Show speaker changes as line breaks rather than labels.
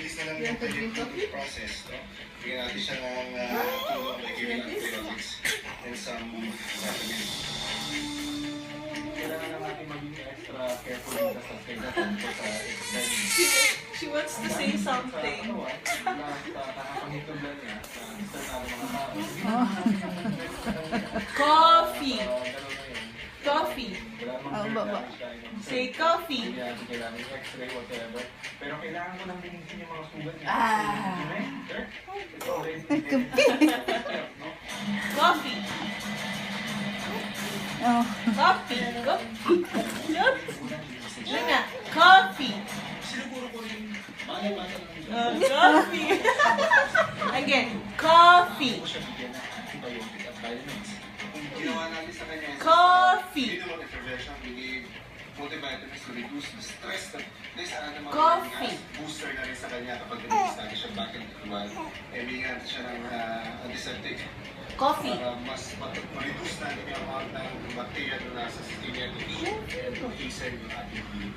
mabilis na lang yung digestive process, no? Bigyan natin siya ng tulong like giving antibiotics and some supplements.
Kailangan na natin maging extra careful dito sa schedule sa
She wants to say something.
Nakapangitog lang niya sa mga tao.
Coffee. Coffee.
Baba.
Say coffee.
Kailangan yung x-ray, whatever. Pero kailangan ko nang linisin yung mga sugat niya.
Coffee.
Oh.
Coffee. Coffee. Yun nga. Coffee. Coffee. Again. Coffee.
Ginawa natin sa kanya.
Coffee.
Minimum intervention, we multivitamins to reduce the stress that there's mga
Coffee.
booster na rin sa kanya kapag nilabas natin siya back into the wild. Bigyan siya ng antiseptic
Coffee.
para mas ma-reduce natin yung amount ng bacteria na nasa system niya to hasten yung ating